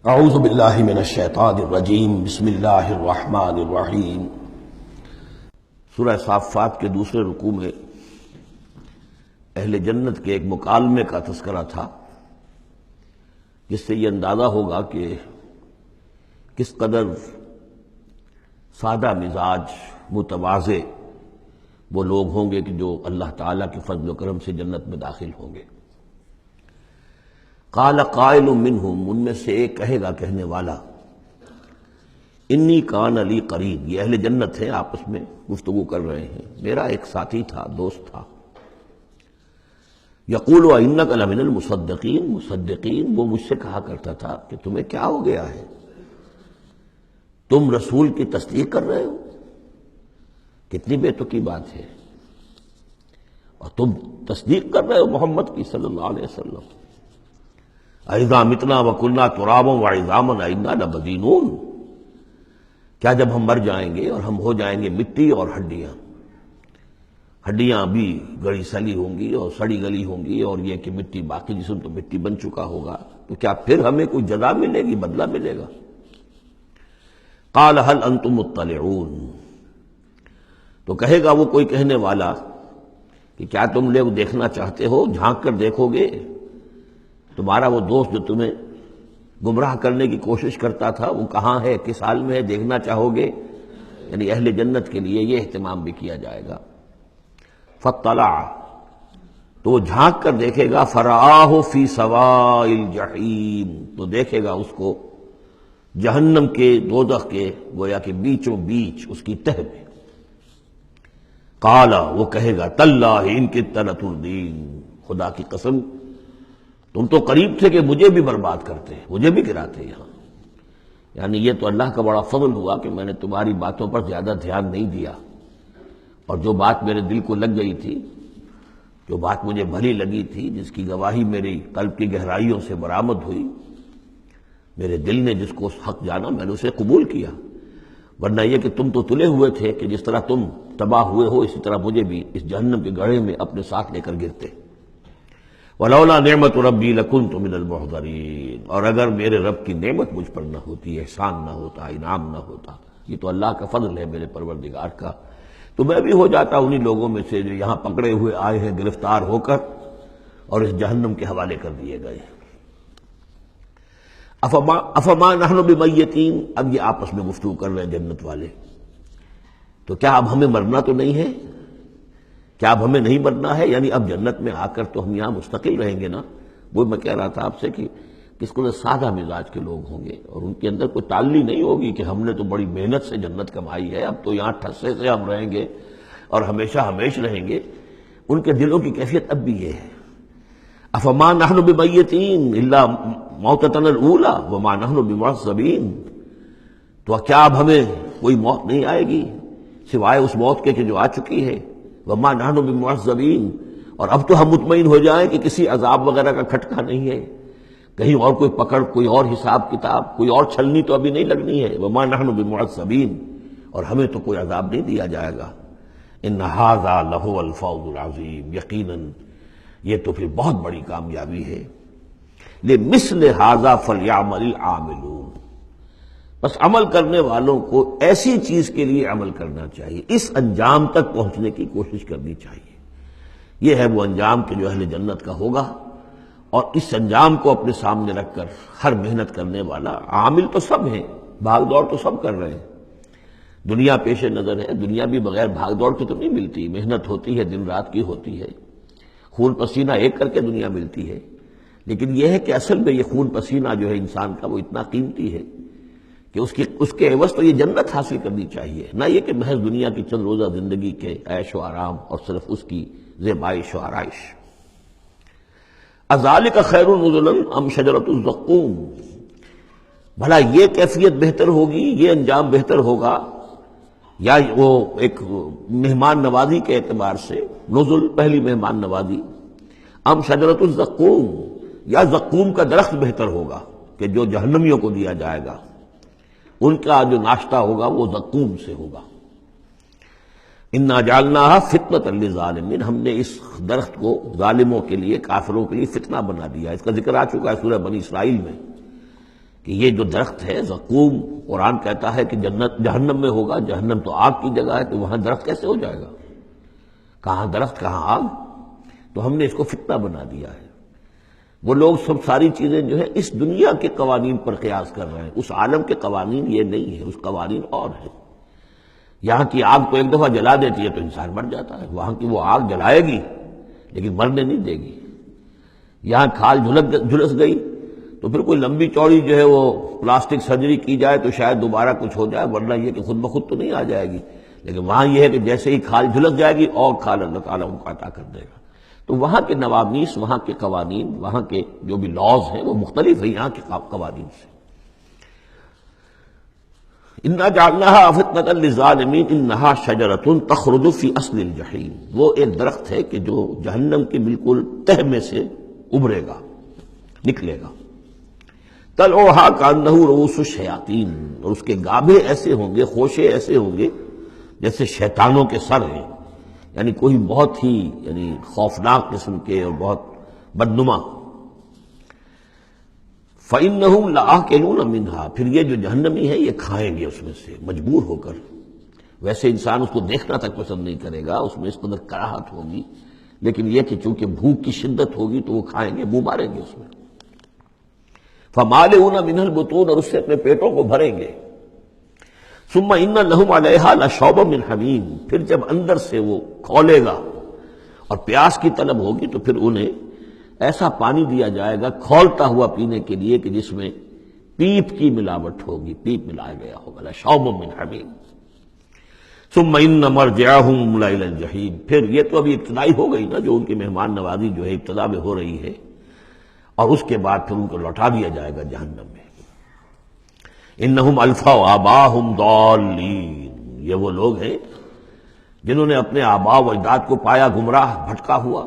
اعوذ باللہ من الشیطان الرجیم بسم اللہ الرحمن الرحیم۔ سورہ صافات کے دوسرے رکوع میں اہل جنت کے ایک مکالمے کا تذکرہ تھا، جس سے یہ اندازہ ہوگا کہ کس قدر سادہ مزاج متواضع وہ لوگ ہوں گے کہ جو اللہ تعالیٰ کے فضل و کرم سے جنت میں داخل ہوں گے۔ قال قائل منہم، ان میں سے ایک کہے گا کہنے والا، انی کان لی قرین، یہ اہل جنت ہیں، آپس میں گفتگو کر رہے ہیں، میرا ایک ساتھی تھا، دوست تھا، یقول وانک لمن المصدقین، مصدقین، وہ مجھ سے کہا کرتا تھا کہ تمہیں کیا ہو گیا ہے، تم رسول کی تصدیق کر رہے ہو، کتنی بے تکی بات ہے، اور تم تصدیق کر رہے ہو محمد کی صلی اللہ علیہ وسلم۔ اذا متنا وکنا ترابا وعظاما انا لمدینون، کیا جب ہم مر جائیں گے اور ہم ہو جائیں گے مٹی اور ہڈیاں بھی گڑی سلی ہوں گی اور سڑی گلی ہوں گی، اور یہ کہ مٹی، باقی جسم تو مٹی بن چکا ہوگا، تو کیا پھر ہمیں کوئی جزا ملے گی، بدلہ ملے گا؟ قال هل انتم مطلعون، تو کہے گا وہ کوئی کہنے والا کہ کیا تم لوگ دیکھنا چاہتے ہو، جھانک کر دیکھو گے تمہارا وہ دوست جو تمہیں گمراہ کرنے کی کوشش کرتا تھا وہ کہاں ہے، کس حال میں ہے، دیکھنا چاہو گے؟ یعنی اہل جنت کے لیے یہ اہتمام بھی کیا جائے گا۔ فاطلع، تو وہ جھانک کر دیکھے گا، فرآہ فی سواء الجحیم، تو دیکھے گا اس کو جہنم کے، دوزخ کے گویا کہ بیچوں بیچ اس کی تہ میں۔ قال، وہ کہے گا، تاللہ ان کدت لتردین، خدا کی قسم تم تو قریب تھے کہ مجھے بھی برباد کرتے، مجھے بھی گراتے یہاں، یعنی یہ تو اللہ کا بڑا فضل ہوا کہ میں نے تمہاری باتوں پر زیادہ دھیان نہیں دیا، اور جو بات میرے دل کو لگ گئی تھی، جو بات مجھے بھلی لگی تھی، جس کی گواہی میری قلب کی گہرائیوں سے برآمد ہوئی، میرے دل نے جس کو حق جانا میں نے اسے قبول کیا، ورنہ یہ کہ تم تو تلے ہوئے تھے کہ جس طرح تم تباہ ہوئے ہو اسی طرح مجھے بھی اس جہنم کے گڑھے میں اپنے ساتھ لے کر گرتے۔ ولولا نعمت ربی لکنت من المحضرین، اور اگر میرے رب کی نعمت مجھ پر نہ ہوتی، احسان نہ ہوتا، انعام نہ ہوتا، یہ تو اللہ کا فضل ہے میرے پروردگار کا، تو میں بھی ہو جاتا انہی لوگوں میں سے جو یہاں پکڑے ہوئے آئے ہیں گرفتار ہو کر اور اس جہنم کے حوالے کر دیے گئے۔ افما نحن بمیتین، اب یہ آپس میں گفتگو کر رہے ہیں جنت والے، تو کیا اب ہمیں مرنا تو نہیں ہے، کیا اب ہمیں نہیں مرنا ہے، یعنی اب جنت میں آ کر تو ہم یہاں مستقل رہیں گے نا؟ وہ میں کہہ رہا تھا آپ سے کہ کس کو سادہ مزاج کے لوگ ہوں گے، اور ان کے اندر کوئی تعلی نہیں ہوگی کہ ہم نے تو بڑی محنت سے جنت کمائی ہے، اب تو یہاں ٹھسے سے ہم رہیں گے اور ہمیشہ ہمیش رہیں گے۔ ان کے دلوں کی کیفیت اب بھی یہ ہے، افما نحن بمیتین الا موتتنا الاولی وما نحن بمعذبین، تو کیا اب ہمیں کوئی موت نہیں آئے گی سوائے اس موت کے کہ جو آ چکی ہے، وما نحن بمعذبین، اور اب تو ہم مطمئن ہو جائیں کہ کسی عذاب وغیرہ کا کھٹکا نہیں ہے، کہیں اور کوئی پکڑ، کوئی اور حساب کتاب، کوئی اور چھلنی تو ابھی نہیں لگنی ہے، وما نحن بمعذبین، اور ہمیں تو کوئی عذاب نہیں دیا جائے گا۔ ان ھذا لہو الفوز العظیم، یقیناً یہ تو پھر بہت بڑی کامیابی ہے۔ لمثل ھذا فلیعمل العاملون، بس عمل کرنے والوں کو ایسی چیز کے لیے عمل کرنا چاہیے، اس انجام تک پہنچنے کی کوشش کرنی چاہیے۔ یہ ہے وہ انجام کہ جو اہل جنت کا ہوگا، اور اس انجام کو اپنے سامنے رکھ کر ہر محنت کرنے والا، عامل تو سب ہیں، بھاگ دوڑ تو سب کر رہے ہیں، دنیا پیش نظر ہے، دنیا بھی بغیر بھاگ دوڑ کے تو نہیں ملتی، محنت ہوتی ہے، دن رات کی ہوتی ہے، خون پسینہ ایک کر کے دنیا ملتی ہے، لیکن یہ ہے کہ اصل میں یہ خون پسینہ جو ہے انسان کا وہ اتنا قیمتی ہے کہ اس کے عوض تو یہ جنت حاصل کرنی چاہیے، نہ یہ کہ محض دنیا کی چند روزہ زندگی کے عیش و آرام اور صرف اس کی زیبائش و آرائش۔ اذالک خیر نزلا ام شجرۃ الزقوم، بھلا یہ کیفیت بہتر ہوگی، یہ انجام بہتر ہوگا، یا وہ ایک مہمان نوازی کے اعتبار سے نزل، پہلی مہمان نوازی، ام شجرۃ الزقوم، یا زقوم کا درخت بہتر ہوگا کہ جو جہنمیوں کو دیا جائے گا، ان کا جو ناشتہ ہوگا وہ زقوم سے ہوگا۔ انا جعلناها فتنۃ للظالمین، ہم نے اس درخت کو ظالموں کے لیے، کافروں کے لیے فتنہ بنا دیا۔ اس کا ذکر آ چکا ہے سورہ بنی اسرائیل میں، کہ یہ جو درخت ہے زقوم، قرآن کہتا ہے کہ جنت جہنم میں ہوگا، جہنم تو آگ کی جگہ ہے، تو وہاں درخت کیسے ہو جائے گا؟ کہاں درخت کہاں آگ؟ تو ہم نے اس کو فتنہ بنا دیا ہے۔ وہ لوگ سب ساری چیزیں جو ہے اس دنیا کے قوانین پر قیاس کر رہے ہیں، اس عالم کے قوانین یہ نہیں ہے، اس قوانین اور ہیں۔ یہاں کی آگ کو ایک دفعہ جلا دیتی ہے تو انسان مر جاتا ہے، وہاں کی وہ آگ جلائے گی لیکن مرنے نہیں دے گی۔ یہاں کھال جھلس گئی تو پھر کوئی لمبی چوڑی جو ہے وہ پلاسٹک سرجری کی جائے تو شاید دوبارہ کچھ ہو جائے، ورنہ یہ کہ خود بخود تو نہیں آ جائے گی۔ لیکن وہاں یہ ہے کہ جیسے ہی کھال جھلس جائے گی اور کھال اللہ تعالیٰ ان کو عطا کر دے گا۔ تو وہاں کے نوامیس، وہاں کے قوانین، وہاں کے جو بھی لاز ہیں وہ مختلف ہیں یہاں کے قوانین سے۔ اِنَّا جَعَلْنَاهَا فِتْنَةً لِلظَّالِمِينَ إِنَّهَا شَجَرَةٌ تَخْرُجُ فِي أَصْلِ الْجَحِيمِ، وہ ایک درخت ہے کہ جو جہنم کے بالکل تہ میں سے ابھرے گا، نکلے گا۔ طَلْعُهَا كَأَنَّهُ رُءُوسُ الشَّيَاطِينِ، اور اس کے گابھے ایسے ہوں گے، خوشے ایسے ہوں گے جیسے شیطانوں کے سر ہیں، یعنی کوئی بہت ہی خوفناک قسم کے اور بہت بدنما۔ فَإِنَّهُمْ لَآكِلُونَ مِنْهَا، پھر یہ جو جہنمی ہے یہ کھائیں گے اس میں سے مجبور ہو کر۔ ویسے انسان اس کو دیکھنا تک پسند نہیں کرے گا، اس میں اس قدر کراہت ہوگی، لیکن یہ کہ چونکہ بھوک کی شدت ہوگی تو وہ کھائیں گے، منہ ماریں گے اس میں۔ فَمَالِئُونَ مِنْهَا الْبُطُونَ، اور اس سے اپنے پیٹوں کو بھریں گے۔ ثُمَّ إِنَّ لَهُمْ عَلَيْهَا لَشَوْبًا مِّنْ حَمِيمٍ، پھر جب اندر سے وہ کھولے گا اور پیاس کی طلب ہوگی تو پھر انہیں ایسا پانی دیا جائے گا کھولتا ہوا پینے کے لیے کہ جس میں پیپ کی ملاوٹ ہوگی، پیپ ملایا گیا ہوگا، لَشَوْبًا مِّنْ حَمِيمٍ۔ ثُمَّ إِنَّ مَرْجِعَهُمْ لَإِلَى الْجَحِيمِ، پھر یہ تو ابھی ابتدائی ہو گئی نا، جو ان کی مہمان نوازی جو ہے ابتدا میں ہو رہی ہے، اور اس کے بعد پھر ان کو لوٹا دیا جائے گا جہنم میں۔ انہم الفوا آباہم ضالین، یہ وہ لوگ ہیں جنہوں نے اپنے آباء و اجداد کو پایا گمراہ، بھٹکا ہوا،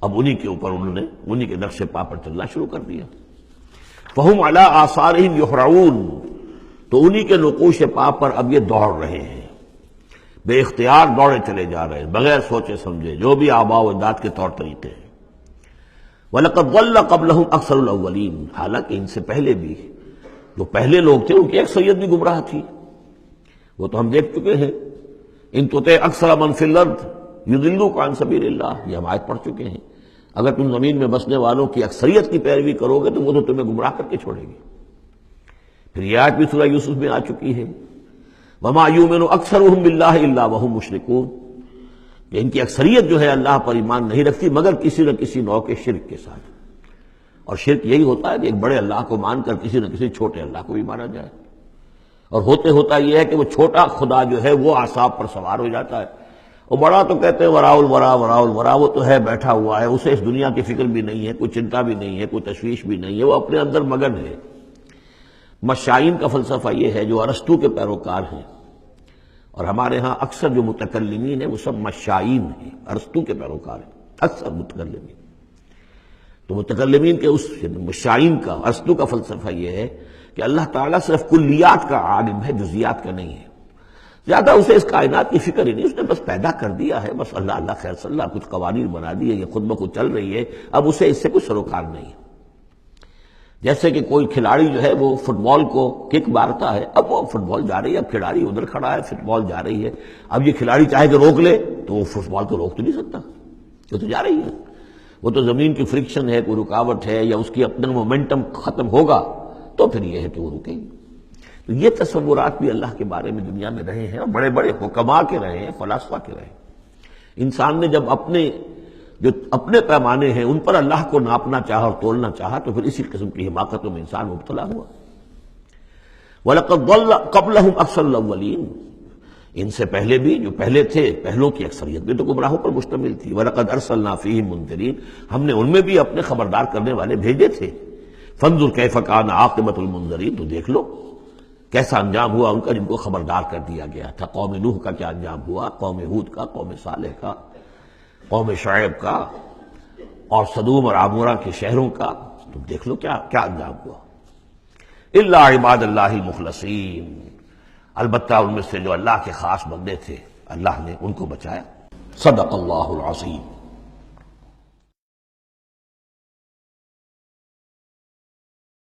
اب انہی کے اوپر انہوں نے انہی کے نقش پا پر چلنا شروع کر دیا۔ فہم علی آثارہم یہرعون، تو انہی کے نقوش پا پر اب یہ دوڑ رہے ہیں، بے اختیار دوڑے چلے جا رہے ہیں، بغیر سوچے سمجھے، جو بھی آباء و اجداد کے طور طریقے ہیں۔ وَلَقَدْ ضَلَّ قَبْلَهُمْ أَكْثَرُ الْأَوَّلِينَ، حالانکہ ان سے پہلے بھی جو پہلے لوگ تھے ان کی اکثریت بھی گمراہ تھی، وہ تو ہم دیکھ چکے ہیں۔ ان تطع اکثر من فی الارض یضلوک عن سبیل اللہ، یہ ہم آیت پڑھ چکے ہیں۔ اگر تم زمین میں بسنے والوں کی اکثریت کی پیروی کرو گے تو وہ تو تمہیں گمراہ کر کے چھوڑے گی۔ پھر یہ آیت بھی سورہ یوسف میں آ چکی ہے، وما یؤمن اکثرهم باللہ الا وهم مشرکون، کہ ان کی اکثریت جو ہے اللہ پر ایمان نہیں رکھتی مگر کسی نہ کسی نوع کے شرک کے ساتھ۔ اور شرک یہی ہوتا ہے کہ ایک بڑے اللہ کو مان کر کسی نہ کسی چھوٹے اللہ کو بھی مانا جائے، اور ہوتے ہوتا یہ ہے کہ وہ چھوٹا خدا جو ہے وہ اعصاب پر سوار ہو جاتا ہے، اور بڑا تو کہتے ہیں وراء الورا، وراء الورا، وہ تو ہے بیٹھا ہوا ہے، اسے اس دنیا کی فکر بھی نہیں ہے، کوئی چنتا بھی نہیں ہے، کوئی تشویش بھی نہیں ہے، وہ اپنے اندر مگن ہے۔ مشائین کا فلسفہ یہ ہے جو ارسطو کے پیروکار ہیں، اور ہمارے ہاں اکثر جو متکلمین ہیں وہ سب مشائین ہیں، ارسطو کے پیروکار ہیں اکثر متکلمین۔ تو متکلمین کے اس مشائین کا، ارسطو کا فلسفہ یہ ہے کہ اللہ تعالیٰ صرف کلیات کا عالم ہے، جزیات کا نہیں ہے، زیادہ اسے اس کائنات کی فکر ہی نہیں، اس نے بس پیدا کر دیا ہے، بس اللہ اللہ خیر صلی اللہ، کچھ قوانین بنا دیے، یہ خود بخود چل رہی ہے، اب اسے اس سے کچھ سروکار نہیں ہے۔ جیسے کہ کوئی کھلاڑی جو ہے وہ فٹ بال کو کک مارتا ہے، اب وہ فٹ بال جا رہی ہے، اب کھلاڑی ادھر کھڑا ہے، فٹ بال جا رہی ہے، اب یہ کھلاڑی چاہے کہ روک لے تو وہ فٹ بال کو روک تو نہیں سکتا، وہ تو جا رہی ہے، وہ تو زمین کی فرکشن ہے، کوئی رکاوٹ ہے، یا اس کی اپنا مومنٹم ختم ہوگا تو پھر یہ ہے کہ وہ رکے گی۔ تو یہ تصورات بھی اللہ کے بارے میں دنیا میں رہے ہیں، اور بڑے بڑے حکماء کے رہے ہیں، فلاسفہ کے رہے ہیں۔ انسان نے جب اپنے پیمانے ہیں ان پر اللہ کو ناپنا چاہا اور تولنا چاہا تو پھر اسی قسم کی حماقتوں میں انسان مبتلا ہوا۔ وَلَقَدْ ضَلَّ قَبْلَهُمْ أَكْثَرُ الْأَوَّلِينَ، ان سے پہلے بھی جو پہلے تھے، پہلوں کی اکثریت بھی تو گمراہوں پر مشتمل تھی۔ وَلَقَدْ أَرْسَلْنَا فِيهِمْ مُنذِرِينَ، ہم نے ان میں بھی اپنے خبردار کرنے والے بھیجے تھے۔ فَانظُرْ كَيْفَ كَانَ عَاقِبَةُ الْمُنذَرِينَ، تو دیکھ لو کیسا انجام ہوا ان کا جن کو خبردار کر دیا گیا تھا۔ قوم نوح کا کیا انجام ہوا، قوم ہود کا، قوم صالح کا، قوم شعیب کا، اور سدوم اور عمورہ کے شہروں کا، تم دیکھ لو کیا کیا انجام ہوا۔ الا عباد اللہ المخلصین، البتہ ان میں سے جو اللہ کے خاص بندے تھے اللہ نے ان کو بچایا۔ صدق اللہ العظیم۔